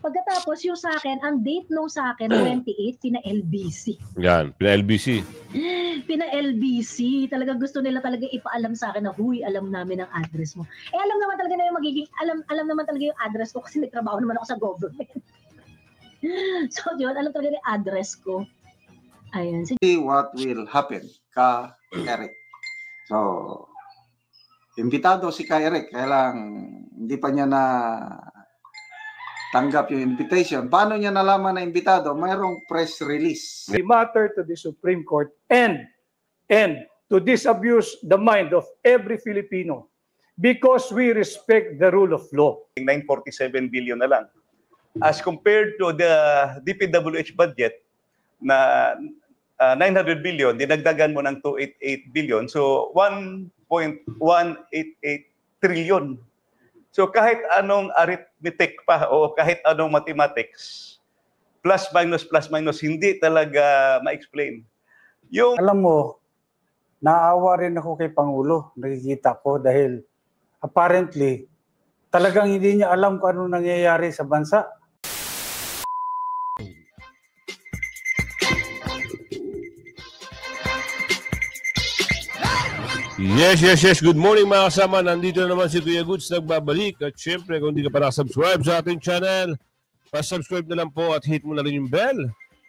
Pagkatapos yung sa akin, ang date nung sa akin, 28, pina-LBC. Yan, pina-LBC. Pina-LBC. Talaga gusto nila talaga ipaalam sa akin na, huy, alam namin ang address mo. Eh, alam naman talaga na yung magiging, alam naman talaga yung address ko kasi nagtrabaho naman ako sa government. So, yun, alam talaga yung address ko. Ayan. See what will happen ka Eric. So, imbitado si ka Eric. Kaya lang, hindi pa niya na tanggap yung invitation. Paano niya nalaman na imbitado? Mayroong press release. The matter to the Supreme Court and to disabuse the mind of every Filipino because we respect the rule of law. 947 billion na lang. As compared to the DPWH budget na 900 billion, dinagdagan mo ng 288 billion. So 1.188 trillion. So kahit anong arithmetic pa o kahit anong mathematics, plus minus, hindi talaga ma-explain. Yung Alam mo, naawa rin ako kay Pangulo, nakikita ko dahil apparently talagang hindi niya alam kung ano nangyayari sa bansa. Yes. Good morning mga kasama. Nandito na naman si Kuya Goods nagbabalik. At syempre, kung hindi ka pa nakasubscribe sa ating channel, pa-subscribe na lang po at hit mo na rin yung bell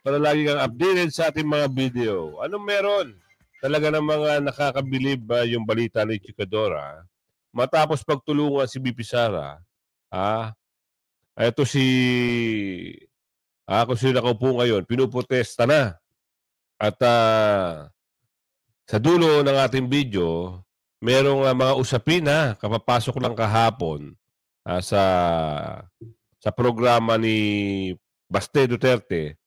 para lagi kang updated sa ating mga video. Anong meron? Talaga ng mga nakakabilib yung balita ni Chikadora. Matapos pagtulungan si BP Sara, ito kung sino nakaupo ngayon, pinuprotesta na. At sa dulo ng ating video, merong mga usapin kapapasok lang kahapon sa programa ni Baste Duterte.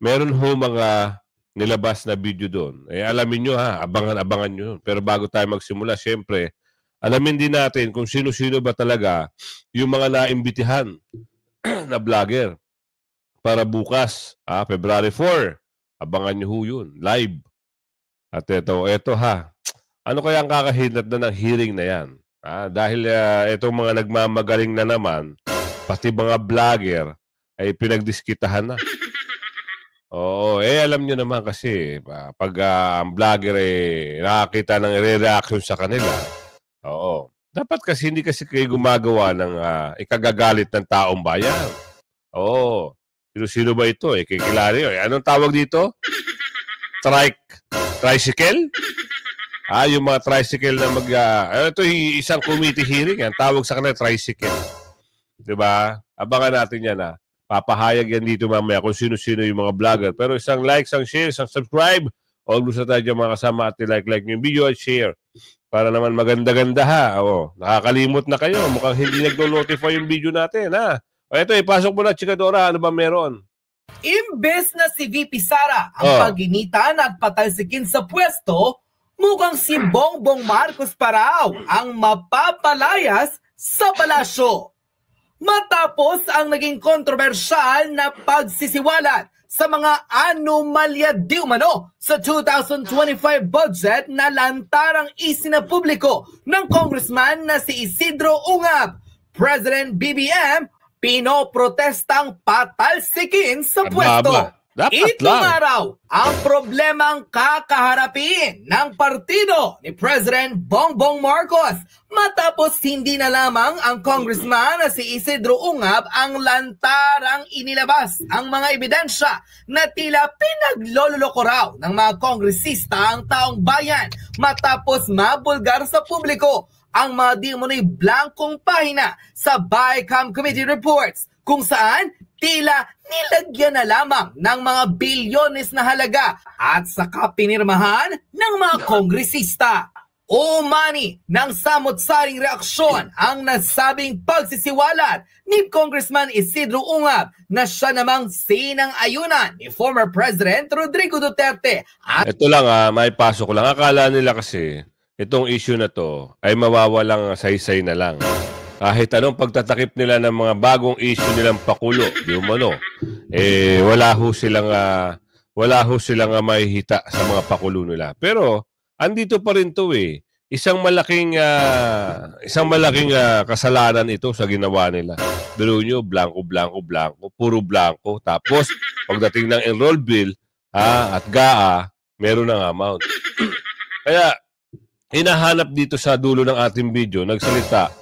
Meron mga nilabas na video doon. Alamin nyo abangan nyo. Pero bago tayo magsimula, syempre, alamin din natin kung sino-sino ba talaga yung mga naimbitihan na vlogger para bukas, February 4. Abangan nyo yun, live. At ito ano kaya ang kakahinat na ng hearing na yan? Dahil itong mga nagmamagaling na naman, pati mga vlogger ay pinagdiskitahan na. Oo, alam nyo naman kasi, pag ang vlogger nakakita ng re-reaction sa kanila, dapat kasi hindi kasi kayo gumagawa ng ikagagalit ng taong bayan. Oo, sino ba ito? Kikilala nyo. Anong tawag dito? Tricycle? Yung mga tricycle na ito isang committee hearing. Tawag sa kanila tricycle. Diba? Abangan natin yan Papahayag yan dito mamaya kung sino-sino yung mga vlogger. Pero isang like, isang share, isang subscribe. Huwag gusto tayo dyan mga kasama at like yung video at share. Para naman maganda-ganda nakakalimot na kayo. Mukhang hindi nag-notify yung video natin Ito, ipasok mo na, Chikadora. Ano ba meron? Imbes na si VP Sara ang paginitan at patalsikin sa pwesto, mukhang si Bongbong Marcos pa raw ang mapapalayas sa palasyo. Matapos ang naging kontrobersyal na pagsisiwalat sa mga anomalya di umano sa 2025 budget na lantarang isinapubliko ng congressman na si Isidro Ungab, President BBM, pinoprotestang patalsikin sa pwesto. Ito nga raw ang problemang kakaharapin ng partido ni President Bongbong Marcos matapos hindi na lamang ang congressman na si Isidro Ungab ang lantarang inilabas ang mga ebidensya na tila pinaglololoko raw ng mga kongresista ang taong bayan matapos mabulgar sa publiko ang mga di umano'y blankong pahina sa BICAM Committee reports kung saan tila nilagyan na lamang ng mga bilyones na halaga at saka pinirmahan ng mga kongresista. Umani ng samot-saring reaksyon ang nasabing pagsisiwalat ni Congressman Isidro Ungab na siya namang sinang-ayunan ni former President Rodrigo Duterte. Ito lang may pasok ko lang. Akala nila kasi itong issue na to ay mawawalang saysay na lang. Kahit anong pagtatakip nila ng mga bagong issue nilang pakulo, di umano, wala ho silang mahihita sa mga pakulo nila. Pero andito pa rin to isang malaking kasalanan ito sa ginawa nila. Pero nyo, blanco, puro blanco. Tapos, pagdating ng enroll bill, at GAA, meron ng amount. Kaya, hinahanap dito sa dulo ng ating video, nagsalita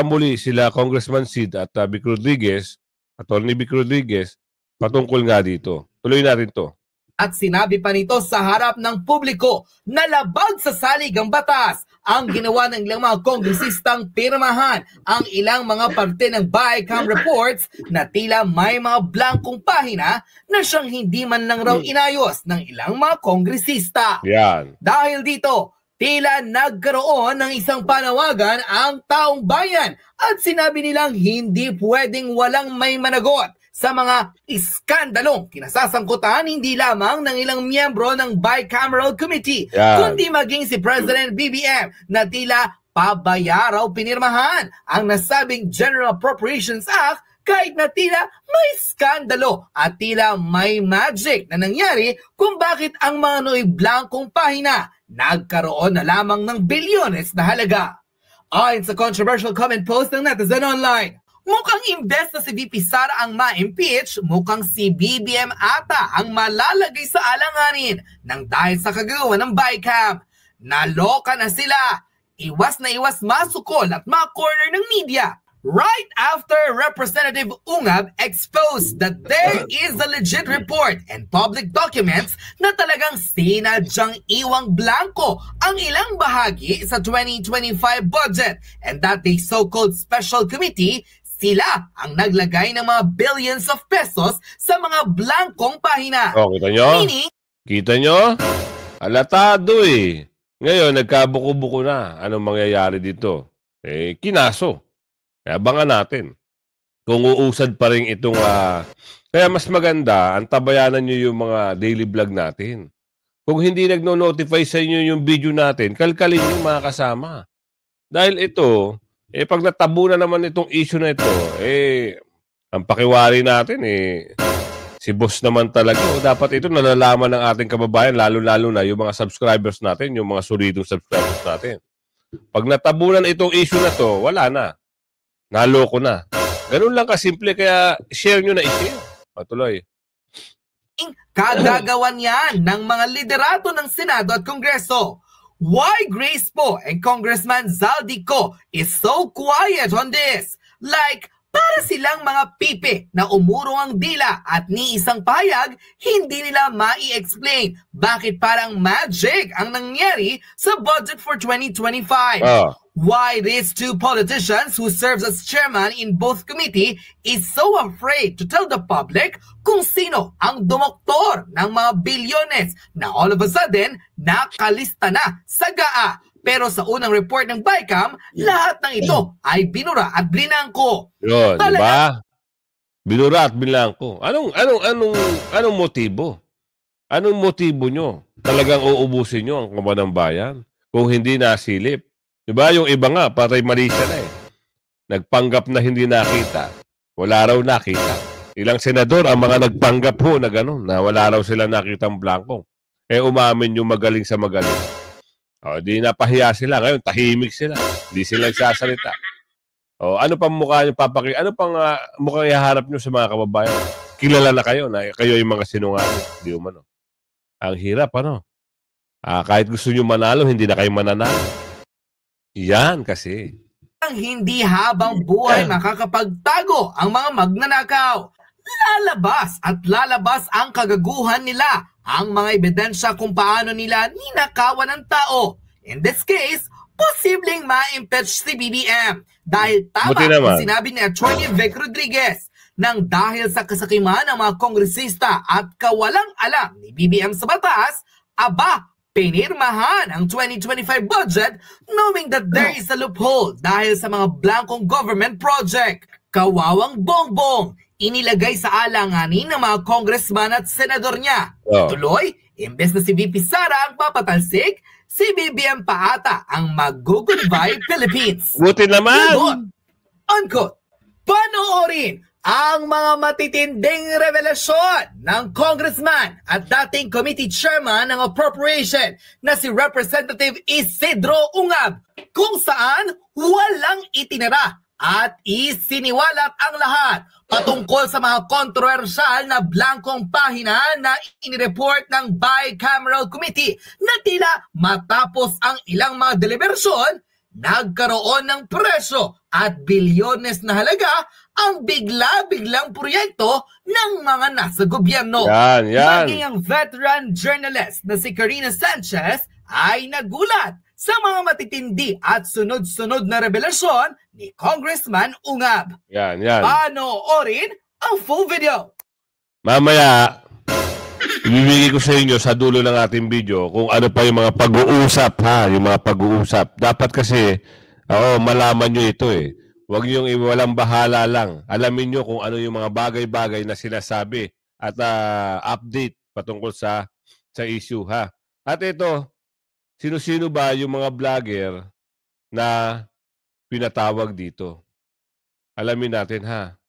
muli sila Congressman Sid at Vic Rodriguez, Atty. Vic Rodriguez, patungkol nga dito. Tuloy natin to. At sinabi pa nito sa harap ng publiko na labag sa salig ang batas ang ginawa ng ilang mga kongresistang pirmahan ang ilang mga parte ng BICAM reports na tila may mga blankong pahina na siyang hindi man lang raw inayos ng ilang mga kongresista. Yan. Dahil dito, tila nagkaroon ng isang panawagan ang taong bayan at sinabi nilang hindi pwedeng walang may managot sa mga iskandalong kinasasangkutan hindi lamang ng ilang miyembro ng Bicameral Committee, kundi maging si President BBM na tila pabayaraw pinirmahan ang nasabing General Appropriations Act kahit na tila may skandalo at tila may magic na nangyari kung bakit ang mga noy blankong pahina nagkaroon na lamang ng bilyones na halaga. Ayon sa controversial comment post ng Netizen Online, mukhang imbes na si VP Sara ang ma-impeach, mukhang si BBM ata ang malalagay sa alanganin nang dahil sa kagagawa ng BICAM. Naloka na sila. Iwas na iwas masukol at ma-corner ng media. Right after Representative Ungab exposed that there is a legit report and public documents na talagang sinadyang iwang blanco ang ilang bahagi sa 2025 budget and that the so-called special committee sila ang naglagay ng mga billions of pesos sa mga blankong pahina. Oh, kita nyo? Kita nyo? Alatado eh. Ngayon, nagkabuko-buko na. Anong mangyayari dito? Kinaso. Abangan natin. Kung uusad pa rin itong... Kaya mas maganda, antabayanan nyo yung mga daily vlog natin. Kung hindi nagno-notify sa inyo yung video natin, kalkalin yung mga kasama. Dahil ito... pag natabo na naman itong issue na ito, ang pakiwari natin, si boss naman talaga. Dapat ito nalalaman ng ating kababayan, lalo-lalo na yung mga subscribers natin, yung mga solidong subscribers natin. Pag natabunan itong issue na to, wala na. Naloko na. Ganun lang kasimple, kaya share nyo na i-share. Patuloy. Kagagawan yan ng mga liderato ng Senado at Kongreso. Why Grace Poe and Congressman Zaldico is so quiet on this? Like, para silang mga pipi na umurong ang dila at ni isang payag, hindi nila mai-explain bakit parang magic ang nangyari sa budget for 2025. Why these two politicians who serves as chairman in both committee is so afraid to tell the public kung sino ang dumoktor ng mga bilyones na all of a sudden nakalista na sa GAA. Pero sa unang report ng BICAM, lahat ng ito ay binura at blinangko. Yun, diba? Binura at blinangko. Anong motibo? Anong motibo nyo? Talagang uubusin nyo ang kaban ng bayan kung hindi nasilip. Diba? Yung iba nga, patay mali siya na eh. Nagpanggap na hindi nakita. Wala raw nakita. Ilang senador ang mga nagpanggap ho na gano'n, na wala raw sila nakitang blanco. Umamin yung magaling sa magaling. Di napahiya sila. Ngayon, tahimik sila. Hindi sila nagsasalita. Ano pang mukha nyo papakita? Ano pang mukhang ihaharap nyo sa mga kababayan? Kilala na kayo na kayo yung mga sinungaling. Di umano. Ang hirap, ano? Kahit gusto nyo manalo, hindi na kayo mananalo. Yan kasi. Ang hindi habang buhay makakapagtago ang mga magnanakaw. Lalabas at lalabas ang kagaguhan nila, ang mga ebidensya kung paano nila ninakawan ng tao. In this case, posibleng ma-impeach si BBM dahil tama ang sinabi ni Atty. Vic Rodriguez nang dahil sa kasakiman ng mga kongresista at kawalang alam ni BBM sa batas, pinirmahan ang 2025 budget knowing that there is a loophole dahil sa mga blankong government project. Kawawang bongbong, inilagay sa alanganin ng mga congressman at senador niya. Tuloy, imbes na si VP Sara ang papatalsik, si BBM pa ata ang mag-goodbye Philippines. Buti naman! Unquote. Panoorin ang mga matitinding revelasyon ng congressman at dating committee chairman ng appropriation na si Representative Isidro Ungab, kung saan walang itinira at isiniwalat ang lahat patungkol sa mga kontrobersyal na blankong pahina na inireport ng bicameral committee na tila matapos ang ilang mga deliberasyon, nagkaroon ng presyo at bilyones na halaga ang bigla-biglang proyekto ng mga nasa gobyerno. Yan. Maging ang veteran journalist na si Karina Sanchez ay nagulat sa mga matitindi at sunod-sunod na revelasyon ni Congressman Ungab. Yan. Panoorin ang full video. Mamaya, ibibigay ko sa inyo sa dulo ng ating video kung ano pa yung mga pag-uusap, ha? Yung mga pag-uusap. Dapat kasi, malaman nyo ito eh. Huwag nyo yung walang bahala lang. Alamin nyo kung ano yung mga bagay-bagay na sinasabi at update patungkol sa issue, ha? At ito, sino-sino ba yung mga vlogger na pinatawag dito? Alamin natin, ha?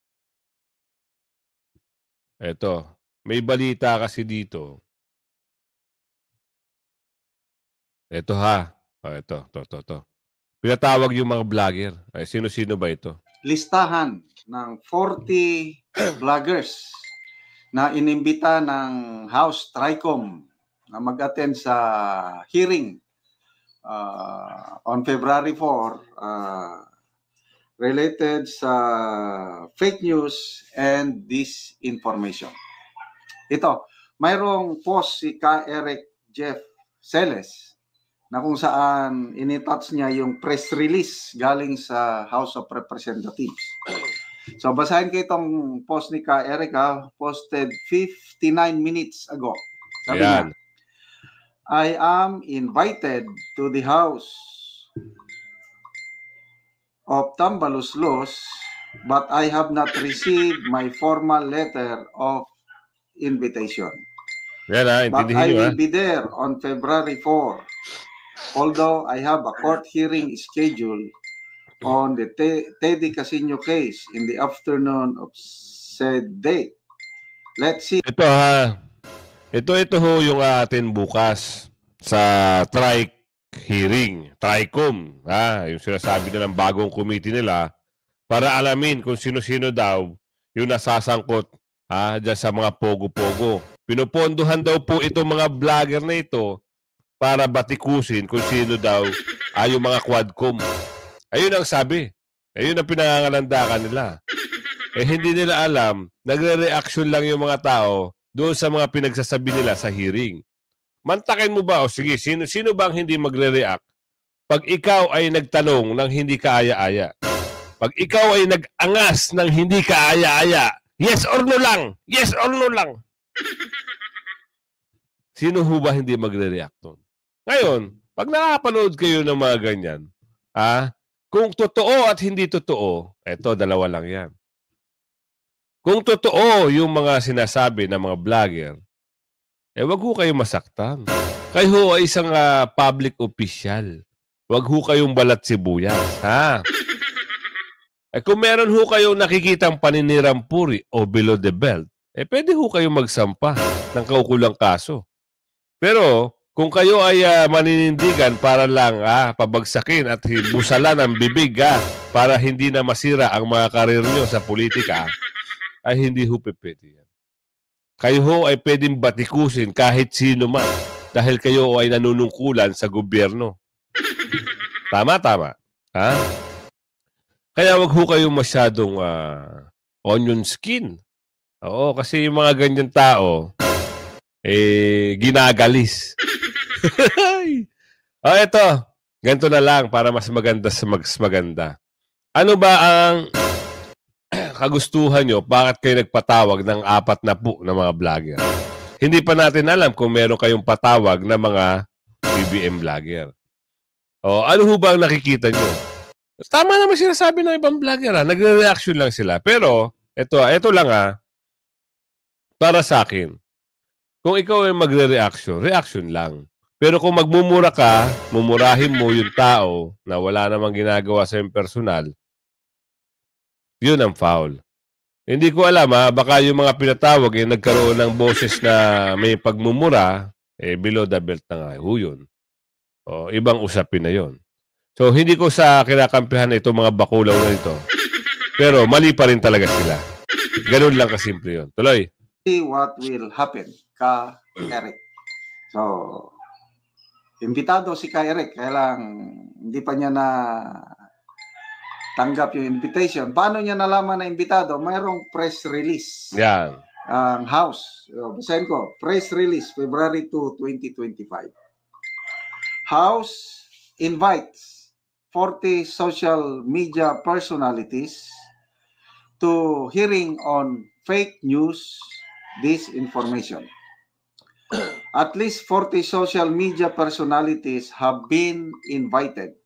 Ito. May balita kasi dito. Ito, ha? Ito. Pinatawag yung mga vlogger. Ay, sino-sino ba ito? Listahan ng 40 vloggers na inimbita ng House TRICOM na mag-attend sa hearing on February 4 related sa fake news and disinformation. Ito, mayroong post si Eric Jeff Celes na kung saan initouch niya yung press release galing sa House of Representatives. So basahin ko itong post ni Eric, posted 59 minutes ago. Sabi niya, I am invited to the House of Tambaluslos, but I have not received my formal letter of invitation. Yan, but I will be there on February 4. Although I have a court hearing scheduled on the Teddy Casino case in the afternoon of said date. Let's see. Ito, ha. Ito ho yung atin bukas sa hearing, TRICOM, ha, yung sinasabi nilang bagong committee nila para alamin kung sino-sino daw yung nasasangkot dyan sa mga pogo-pogo. Pinupondohan daw po itong mga vlogger na ito para batikusin kung sino daw yung mga quadcom. Ayun ang sabi. Ayun ang pinangangalandakan nila. Hindi nila alam, nagre-reaction lang yung mga tao doon sa mga pinagsasabi nila sa hearing. Mantakin mo ba? O sige, sino ba ang hindi magre-react pag ikaw ay nagtanong ng hindi kaaya-aya? Pag ikaw ay nag-angas ng hindi kaaya-aya, yes or no lang? Yes or no lang? Sino ho ba hindi magre-react doon? Ngayon, pag nakapanood kayo ng mga ganyan, kung totoo at hindi totoo, eto, dalawa lang yan. Kung totoo yung mga sinasabi ng mga vlogger, wag ho kayong masaktan. Kayo ho ay isang public official. Wag ho kayong balat sibuyas, ha? Kung meron ho kayong nakikitang paninirang puri o below the belt, pwede ho kayong magsampa ng kaukulang kaso. Pero, kung kayo ay maninindigan para lang pabagsakin at busalan ang bibig para hindi na masira ang mga karir nyo sa politika, ay hindi ho pwede yan. Kayo ho ay pwedeng batikusin kahit sino man dahil kayo ay nanunungkulan sa gobyerno. Tama? Ha? Kaya wag ho kayong masyadong onion skin. Oo, kasi yung mga ganyan tao, ginagalis. Ito. Ganito na lang para mas maganda sa maganda. Ano ba ang kagustuhan nyo? Bakit kayo nagpatawag ng 40 na mga vlogger? Hindi pa natin alam kung meron kayong patawag na mga BBM vlogger. Ano ho ba ang nakikita nyo? Tama naman sinasabi ng ibang vlogger. Nagre-reaction lang sila. Pero, ito lang para sa akin. Kung ikaw ay reaction lang. Pero kung magmumura ka, mumurahin mo yung tao na wala namang ginagawa sa yung personal, yun ang foul. Hindi ko alam baka yung mga pinatawag nagkaroon ng boses na may pagmumura, below the belt na nga yun. O, ibang usapin na yon. So, hindi ko sa kinakampihan na itong mga bakulaw na ito. Pero mali pa rin talaga sila. Ganun lang kasimple yun. Tuloy. See what will happen, Ka Eric. So, imbitado si Ka Eric. Kaya lang, hindi pa niya na tanggap yung invitation. Paano niya nalaman na imbitado? Mayroong press release. Yan. Ang House. Basahin ko. Press release, February 2, 2025. House invites 40 social media personalities to hearing on fake news disinformation. At least 40 social media personalities have been invited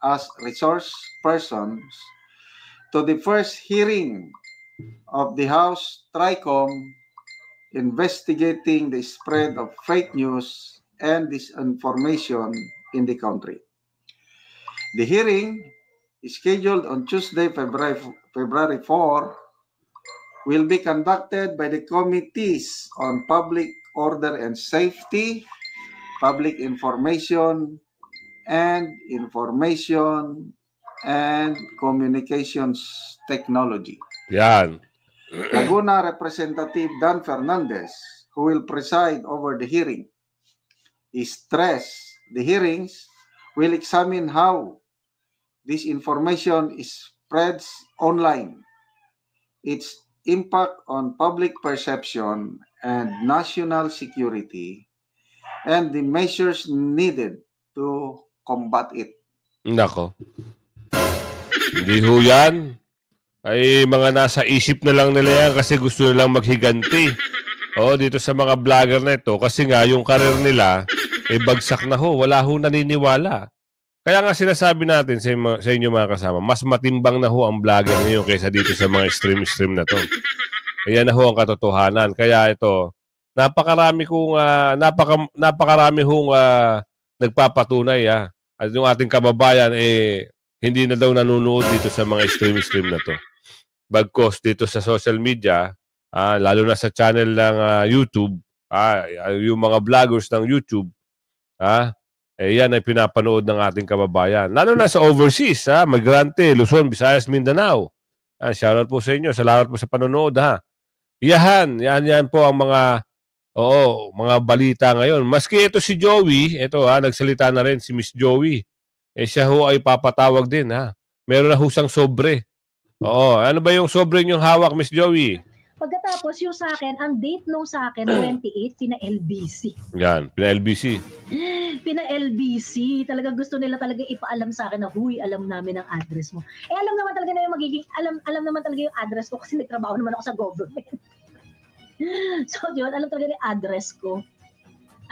as resource persons to the first hearing of the House TRICOM investigating the spread of fake news and disinformation in the country. The hearing is scheduled on Tuesday, February 4, will be conducted by the Committees on Public Order and Safety, Public Information and Communications Technology. Yan. Laguna Representative Dan Fernandez, who will preside over the hearing, stressed the hearings will examine how this information spreads online, its impact on public perception and national security, and the measures needed to combat it. Nako. Hindi ho yan. Ay mga nasa isip na lang nila yan kasi gusto nilang maghiganti. Dito sa mga vlogger na ito. Kasi nga yung karir nila, bagsak na ho. Wala ho naniniwala. Kaya nga sinasabi natin sa inyo mga kasama, mas matimbang na ho ang vlogger ngayon kaysa dito sa mga stream na to. Kaya na ho ang katotohanan. Kaya ito, napakarami hong nagpapatunay. At yung ating kababayan, hindi na daw nanonood dito sa mga stream na to. Bagkos dito sa social media, lalo na sa channel ng YouTube, yung mga vloggers ng YouTube, yan ay pinapanood ng ating kababayan. Lalo na sa overseas, Migrante, Luzon, Visayas, Mindanao. Shoutout po sa inyo. Salamat po sa panonood, Yan po ang mga balita ngayon. Maski ito si Joey, nagsalita na rin si Miss Joey. Siya ho ay papatawag din, Meron na husang sobre. Ano ba yung sobre niyong hawak, Miss Joey? Pagkatapos yung sa akin, ang date nung sa akin, 28, pina-LBC. Yan, pina-LBC. Pina-LBC. Talaga gusto nila talaga ipaalam sa akin na, huy, alam namin ang address mo. Alam naman talaga na yung alam naman talaga yung address ko kasi nagtrabaho naman ako sa government. So yun, alam talaga yung address ko.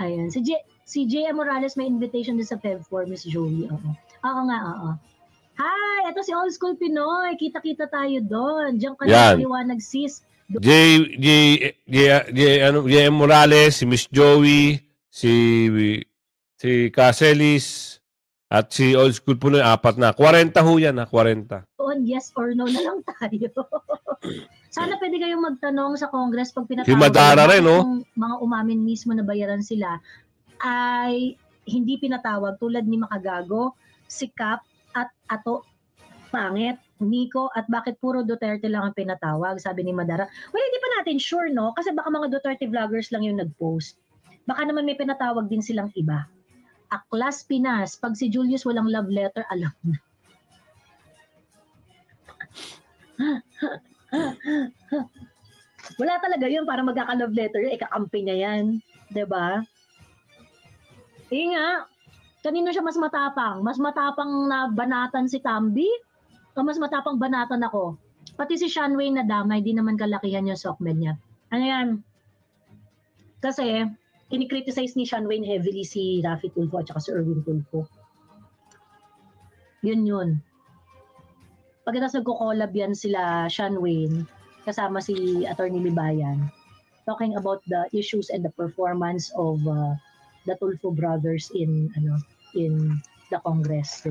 Ayan. Si J.M. Morales may invitation din sa Feb 4, Miss Joey. Oo nga. Hi! Ito si Old School Pinoy. Kita-kita tayo doon. Diyan ka na liwanag, sis. J.M. Morales, si Miss Joey, si Caselis, at si Old School Pinoy, 4 na. 40 ho yan, 40. Yes or no na lang tayo. Sana pwede kayong magtanong sa Congress pag pinatawag. Si Madara rin, mga umamin mismo na bayaran sila ay hindi pinatawag tulad ni Makagago, si Cap at Ato Pangit, Nico, at bakit puro Duterte lang ang pinatawag, sabi ni Madara. Well, hindi pa natin sure, no? Kasi baka mga Duterte vloggers lang yung nag-post. Baka naman may pinatawag din silang iba. Aklas Pinas, pag si Julius walang love letter, alam na. Wala talaga yun para magkaka-love letter, kakampi niya yan. Diba? Nga, kanino siya mas matapang? Mas matapang na banatan si Tambi? O mas matapang banatan ako? Pati si Sean Wayne na damay, di naman kalakihan yung sockman niya. Ano yan? Kasi, kinikriticize ni Sean Wayne heavily si Raffy Tulfo at saka si Erwin Tulfo. Yun. Pagkatapos nagko-collab yan sila Sean Wayne kasama si Attorney Libayan talking about the issues and the performance of the Tulfo brothers in the Congress.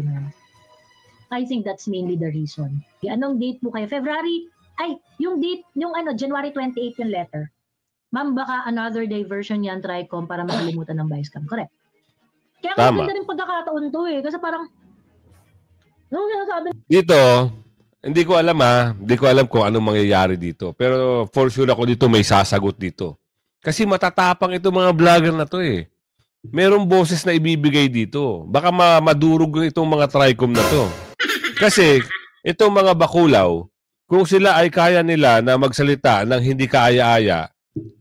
I think that's mainly the reason. Anong date po kayo? February Ay, yung date, yung January 28 yung letter. Ma'am, baka another diversion yan, TRICOM, para makalimutan ng vice cam. Correct. Kaya Tama. maganda rin pagkakataon to eh. Kasi parang, sinasabi Dito, hindi ko alam hindi ko alam kung anong mangyayari dito. Pero for sure ako dito may sasagot dito. Kasi matatapang itong mga vlogger na to eh. Merong boses na ibibigay dito. Baka madurog itong mga TRICOM na to. Kasi itong mga bakulaw, kung sila ay kaya nila na magsalita ng hindi kaaya-aya,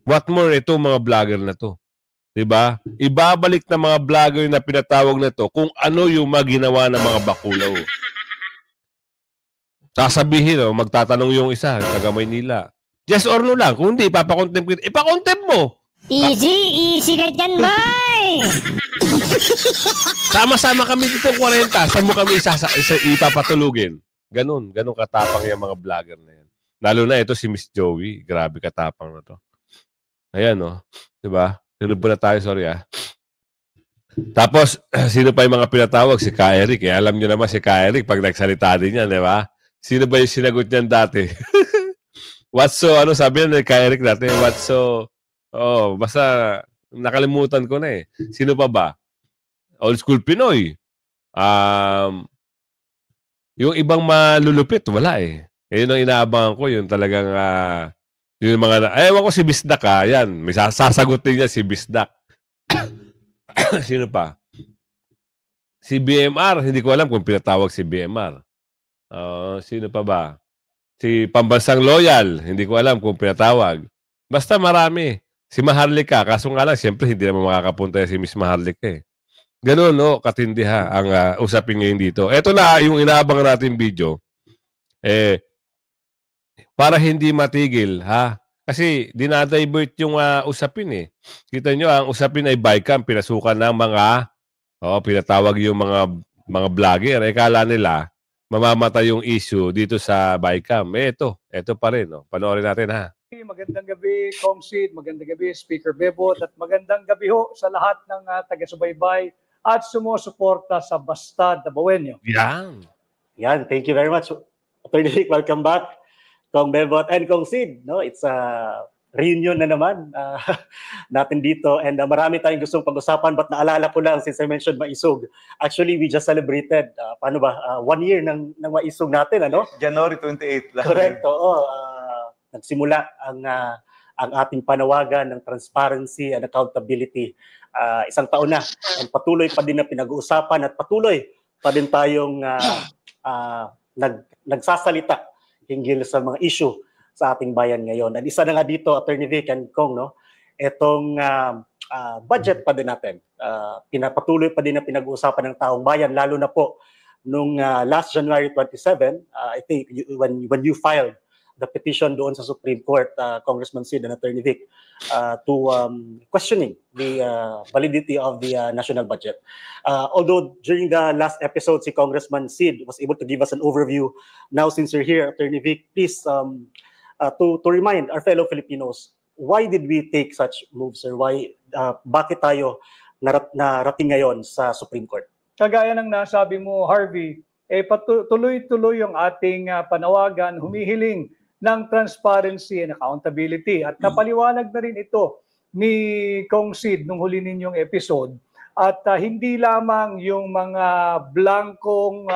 what more itong mga vlogger na to. Diba? Ibabalik ng mga vlogger na pinatawag na to kung ano yung maginawa ng mga bakulaw. Sasabihin, magtatanong yung isa, taga Maynila. Yes or no lang. Kung hindi, ipapakontempt kita. Ipakontempt mo! Easy ka dyan, boy! Sama-sama kami dito 40. Saan mo kami ipapatulugin? Ganun katapang yung mga vlogger na yan. Lalo na ito si Miss Joey. Grabe katapang na to. Ayan, diba? Tinub na tayo, sorry Tapos, sino pa yung mga pinatawag? Si Ka Eric. Alam nyo naman si Ka Eric pag nagsalita din yan, diba? Sino ba yung sinagot niyan dati? What's so, sabi na ni Ka Eric dati? What's so, basta nakalimutan ko na eh. Sino pa ba? Old school Pinoy. Yung ibang malulupit, wala eh. Yun ang inaabangan ko, yung talagang, yung mga, ewan ko si Bisdak yan. May sasagutin niya si Bisdak. Sino pa? Si BMR, hindi ko alam kung pinatawag si BMR. Sino pa ba? Si Pambansang Loyal, hindi ko alam kung pinatawag. Basta marami. Si Maharlika, kaso nga lang, siyempre hindi naman makakapunta si Miss Maharlika eh. Ganun, katindi ang usapin ngayon dito. Ito na, yung inaabang natin video. Para hindi matigil, Kasi dinadivert yung usapin eh. Kita nyo, ang usapin ay bycam, pinasukan ng mga, pinatawag yung mga vlogger. Kala nila, mamamatay yung issue dito sa bycam. Ito pa rin. Panoorin natin Magandang gabi, Kongsid. Magandang gabi, Speaker Bebot. At magandang gabi ho sa lahat ng taga-subaybay at sumusuporta sa Bastard Dabawenyo. Yan, thank you very much. Attorney Rick, welcome back. Kong Bebot and Kong Sid. It's a reunion na naman natin dito. And marami tayong gustong pag-usapan. But naalala ko lang, since I mentioned Maisog, actually, we just celebrated, 1 year ng Maisog natin, January 28. Correct, nagsimula ang ating panawagan ng transparency and accountability. Isang taon na. And patuloy pa din na pinag-uusapan at patuloy pa din tayong nagsasalita hinggil sa mga issue sa ating bayan ngayon. At isa na nga dito, Attorney Vic and Kong, itong budget pa din natin. Pinapatuloy pa din na pinag-uusapan ng taong bayan, lalo na po nung last January 27, I think when you filed the petition doon sa Supreme Court, Congressman Sid and Attorney Vic, to questioning the validity of the national budget. Although during the last episode, si Congressman Sid was able to give us an overview. Now, since you're here, Attorney Vic, please to remind our fellow Filipinos, why did we take such moves, or bakit tayo narating ngayon sa Supreme Court? Kagaya ng nasabi mo, Harvey, tuloy-tuloy yung ating panawagan, humihiling ng transparency and accountability. At napaliwanag na rin ito ni Kong Sid nung huli ninyong episode. At hindi lamang yung mga blankong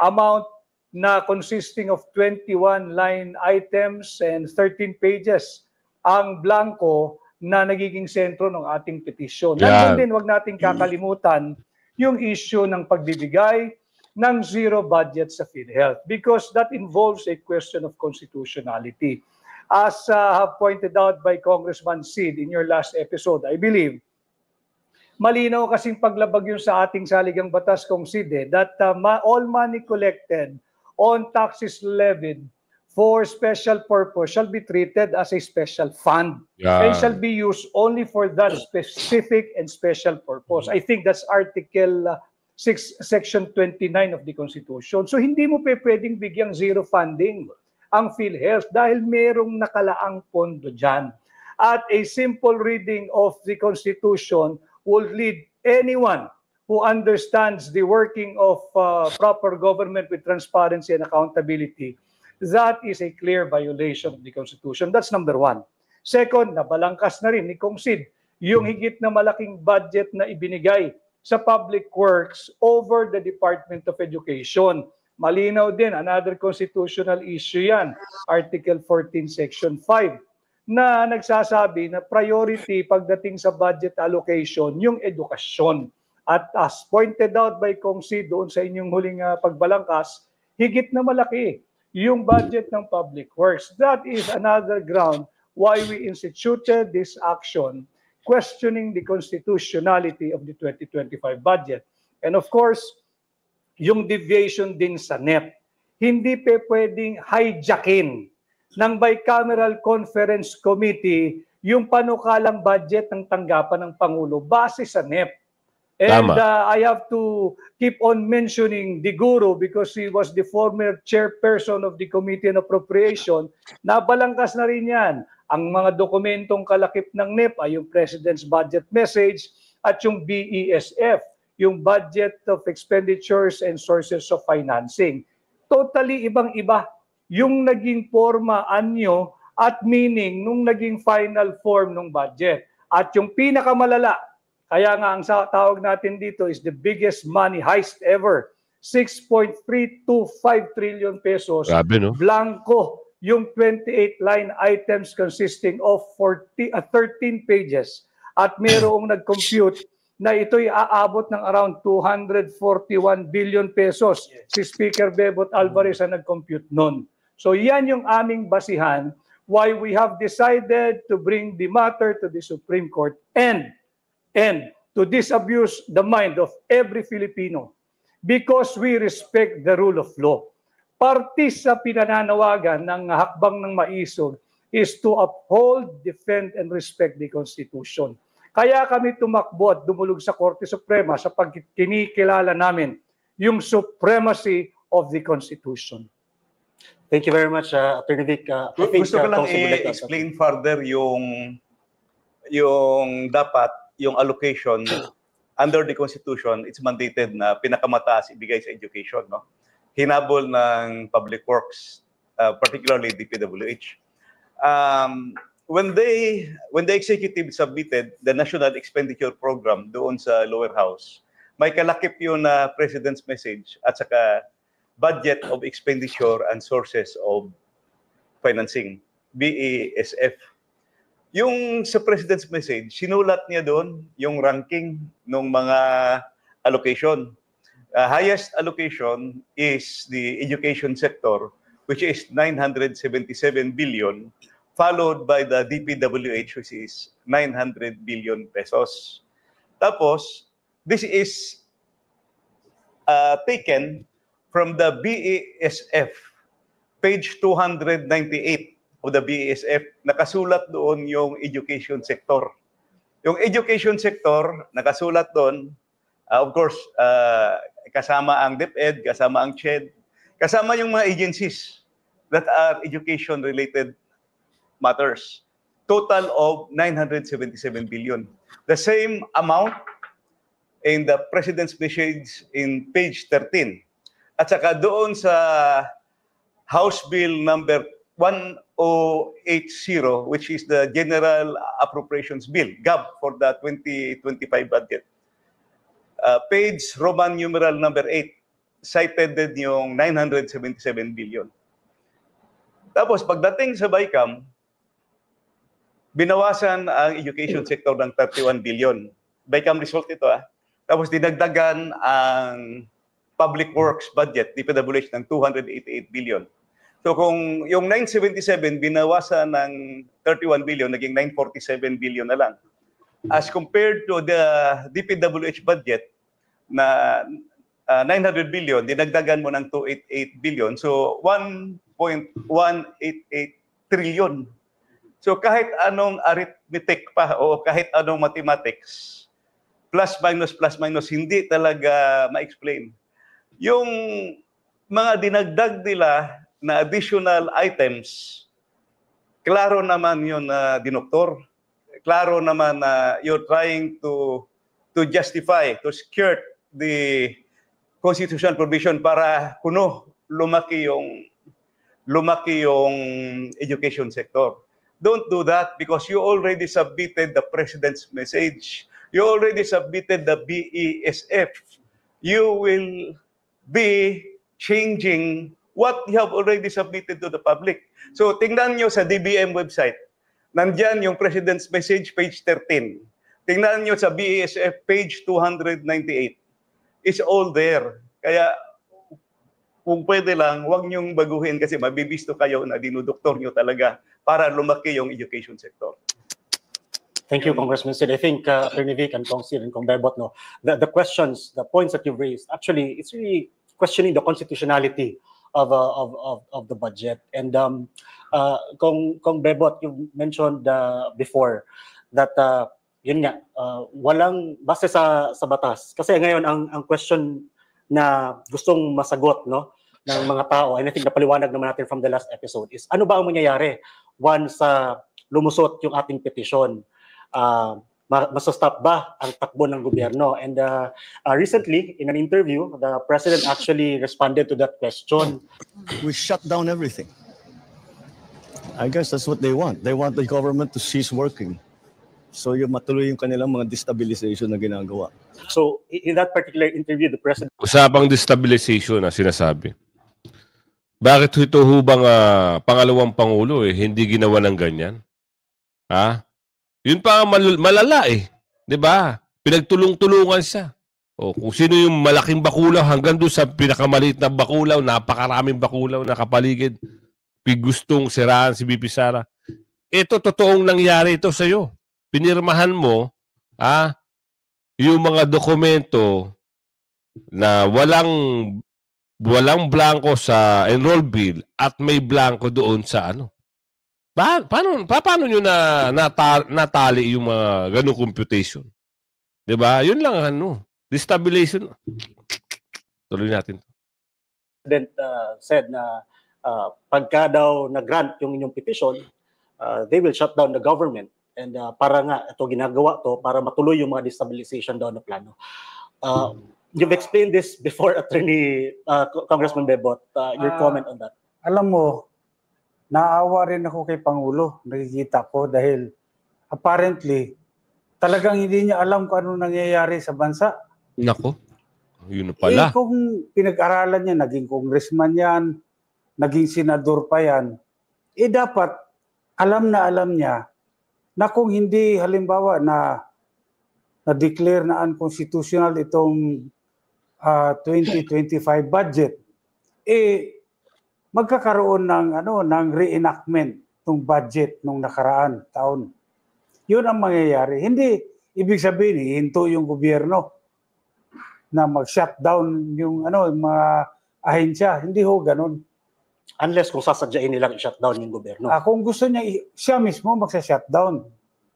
amount na consisting of 21 line items and 13 pages ang blanko na nagiging sentro ng ating petisyon. Nandun din, wag nating kakalimutan yung issue ng pagbibigay ng zero budget sa PhilHealth, because that involves a question of constitutionality. As pointed out by Congressman Sid in your last episode, I believe, malinaw kasing paglabag yun sa ating saligang batas, Kong Sid, that all money collected on taxes levied for special purpose shall be treated as a special fund and shall be used only for that specific and special purpose. I think that's Article 6, Section 29 of the Constitution. So hindi mo pwedeng bigyang zero funding ang PhilHealth dahil merong nakalaang pondo dyan. At a simple reading of the Constitution will lead anyone who understands the working of proper government with transparency and accountability That is a clear violation of the Constitution. That's number one. Second, nabalangkas na rin ni Kong Sid yung higit na malaking budget na ibinigay sa public works over the Department of Education. Malinaw din, another constitutional issue yan, Article 14, Section 5, na nagsasabi na priority pagdating sa budget allocation yung edukasyon. At as pointed out by Kong Sid doon sa inyong huling pagbalangkas, higit na malaki yung budget ng public works. That is another ground why we instituted this action questioning the constitutionality of the 2025 budget. And of course, yung deviation din sa NEP, hindi pwedeng hijackin ng Bicameral Conference Committee yung panukalang budget ng tanggapan ng Pangulo base sa NEP. And I have to keep on mentioning the guru because he was the former chairperson of the Committee on Appropriation. Nabalangkas na rin yan. Ang mga dokumentong kalakip ng NEP ay yung President's Budget Message at yung BESF, yung Budget of Expenditures and Sources of Financing. Totally ibang-iba yung naging forma, anyo, at meaning nung naging final form ng budget. At yung pinakamalala, kaya nga ang tawag natin dito is the biggest money heist ever, 6.325 trillion pesos, Grabe, no? blanco, yung 28 line items consisting of 13 pages. At mayroong nag-compute na ito'y aabot ng around 241 billion pesos. Si Speaker Bebot Alvarez ang nag-compute nun. So yan yung aming basihan why we have decided to bring the matter to the Supreme Court and to disabuse the mind of every Filipino because we respect the rule of law. Partis sa pinananawagan ng hakbang ng maisog is to uphold, defend, and respect the Constitution. Kaya kami tumakbo at dumulog sa Korte Suprema sa pagkinikilala namin yung supremacy of the Constitution. Thank you very much, Attorney Vic. Gusto ko lang i-explain further yung dapat, yung allocation under the Constitution, it's mandated na pinakamataas ibigay sa education, no? Hinabol ng Public Works, particularly DPWH. When the executive submitted the National Expenditure Program doon sa lower house, may kalakip yun na President's Message at saka Budget of Expenditure and Sources of Financing, BESF. Yung sa President's Message, sinulat niya doon yung ranking ng mga allocation. Highest allocation is the education sector, which is 977 billion, followed by the DPWH, which is 900 billion pesos. Tapos, this is taken from the BESF, page 298 of the BESF, nakasulat doon yung education sector. Yung education sector, nakasulat doon, of course, kasama ang DepEd, kasama ang CHED, kasama yung mga agencies that are education-related matters. Total of 977 billion. The same amount in the President's Message in page 13. At saka doon sa House Bill number 1080, which is the General Appropriations Bill, GAB, for the 2025 budget. Page Roman numeral number 8, cited din yung 977 billion. Tapos pagdating sa BICAM, binawasan ang education sector ng 31 billion. BICAM result ito. Tapos dinagdagan ang Public Works budget, DPWH, ng 288 billion. So kung yung 977 binawasan ng 31 billion, naging 947 billion na lang. As compared to the DPWH budget na 900 billion, dinagdagan mo ng 288 billion. So 1.188 trillion. So kahit anong arithmetic pa o kahit anong mathematics, plus minus, hindi talaga ma-explain. Yung mga dinagdag nila na additional items, klaro naman yun na dinoktor. Klaro naman na you're trying to justify, to skirt the constitutional provision para lumaki yung lumaki yung education sector. Don't do that because you already submitted the President's message. You already submitted the BESF. You will be changing what you have already submitted to the public. So tingnan nyo sa DBM website. Nandyan yung President's message, page 13. Tingnan nyo sa BESF, page 298. It's all there. Kaya kung pwede lang, huwag niyong baguhin kasi mabibisto kayo na dinudoktor nyo talaga para lumaki yung education sector. Thank you, Congressman Sid. I think Attorney Vic and Kong Sid and Kong Bebot, no, the questions, the points that you've raised, actually, it's really questioning the constitutionality of the budget. And Kong Bebot, you mentioned before that yun nga, walang base sa batas. Kasi ngayon ang question na gustong masagot, no, ng mga tao, and I think napaliwanag naman natin from the last episode, is ano ba ang mangyayari once lumusot yung ating petition? Masastop ba ang takbo ng gobyerno? And recently, in an interview, the President actually responded to that question. We shut down everything. I guess that's what they want. They want the government to cease working. So yung matuloy yung kanilang mga destabilization na ginagawa. So in that particular interview, the President... Usapang destabilization na sinasabi. Bakit ito hubang pangalawang Pangulo hindi ginawa ng ganyan? Ha? Yun pa malala Diba? Pinagtulong-tulungan siya. O, kung sino yung malaking bakulaw hanggang doon sa pinakamaliit na bakulaw, napakaraming bakulaw na kapaligid. Gustong siraan si BP Sara. Ito, totoong nangyari ito sa'yo. Pinirmahan mo yung mga dokumento na walang blanco sa enroll bill at may blanco doon sa ano. Paano nyo natali yung mga ganung computation? Diba? Yun lang destabilization. Tuloy natin. President said na pagka daw na-grant yung inyong petition, they will shut down the government. And para nga ito ginagawa to para matuloy yung mga destabilization daw na plano. You've explained this before, Attorney Congressman Bebot. Your comment on that? Alam mo, naawa rin ako kay Pangulo. Nakikita ko dahil apparently talagang hindi niya alam kung ano nangyayari sa bansa. Nako, yun pala. Kung pinag-aralan niya, naging congressman yan, naging senador pa yan, dapat alam niya na kung hindi halimbawa na-declare na unconstitutional itong 2025 budget, magkakaroon ng reenactment ng budget nung nakaraan taon. Yun ang mangyayari. Hindi ibig sabihin hihinto yung gobyerno na mag-shutdown yung mga ahensya. Hindi ho ganun. Unless kung sasadyain nilang i-shutdown yung gobyerno. Kung gusto niya, siya mismo magsa-shutdown.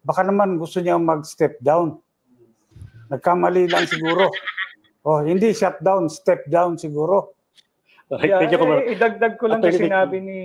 Baka naman gusto niya mag-step down. Nagkamali lang siguro. Hindi shutdown, step down siguro. Idagdag ko lang na sinabi ni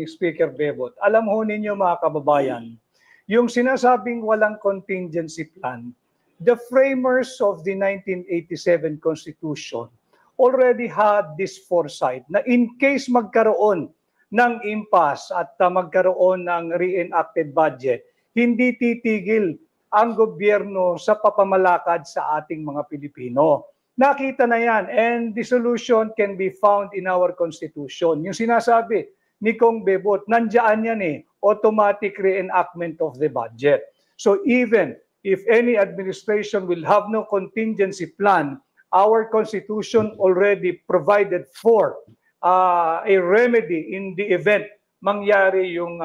Speaker Bebot. Alam ho ninyo mga kababayan, yung sinasabing walang contingency plan, the framers of the 1987 Constitution already had this foresight na in case magkaroon ng impasse at magkaroon ng reenacted budget, hindi titigil ang gobyerno sa papamalakad sa ating mga Pilipino. Nakita na yan and the solution can be found in our Constitution. Yung sinasabi ni Kong Bebot, nandiyan yan automatic reenactment of the budget. So even if any administration will have no contingency plan, our Constitution already provided for a remedy in the event mangyari yung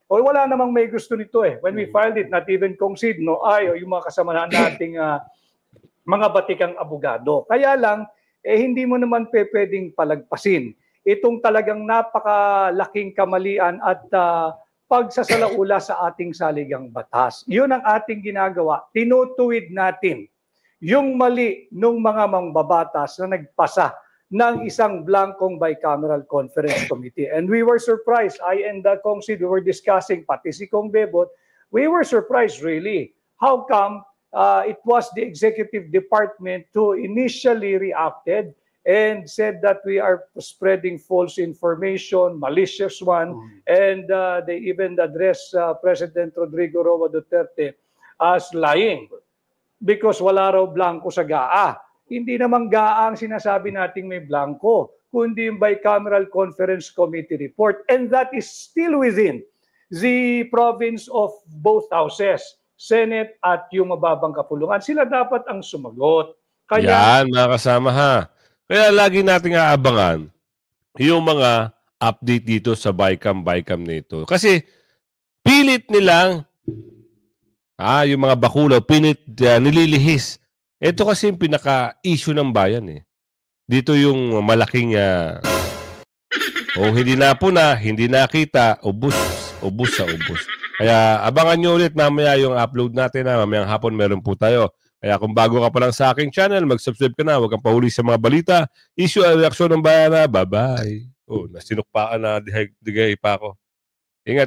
wala namang may gusto nito When we filed it, not even Kong Sid, yung mga kasamahan nating mga batikang abogado. Kaya lang, hindi mo naman pwedeng palagpasin itong talagang napakalaking kamalian at pagsasalaula sa ating saligang batas. Yun ang ating ginagawa. Tinutuwid natin yung mali ng mga mangbabatas na nagpasa ng isang blankong bicameral conference committee. And we were surprised. I and Kong Sid, we were discussing, pati si Kong Bebot, we were surprised really. How come it was the executive department who initially reacted and said that we are spreading false information, malicious one, and they even addressed President Rodrigo Roa Duterte as lying because wala raw blanco sa GAA. Hindi naman GAA ang sinasabi nating may blanco, kundi yung bicameral conference committee report, and that is still within the province of both houses, Senate at yung mababang kapulungan. Sila dapat ang sumagot. Kaya, yan, mga kasama ha. Kaya lagi nating aabangan yung mga update dito sa Bicam nito. Kasi pilit nilang yung mga bakulaw, nililihis. Ito kasi yung pinaka-issue ng bayan eh. Dito yung malaking hindi napuna, hindi nakita, ubus. Kaya abangan nyo ulit mamaya yung upload natin mamayang hapon meron po tayo. Kaya kung bago ka pa lang sa aking channel, mag-subscribe ka na. Huwag kang pahuli sa mga balita. Issue at reaksyon ng bayan na. Bye-bye. Nasinukpaan na. Digay pa ako. Ingat.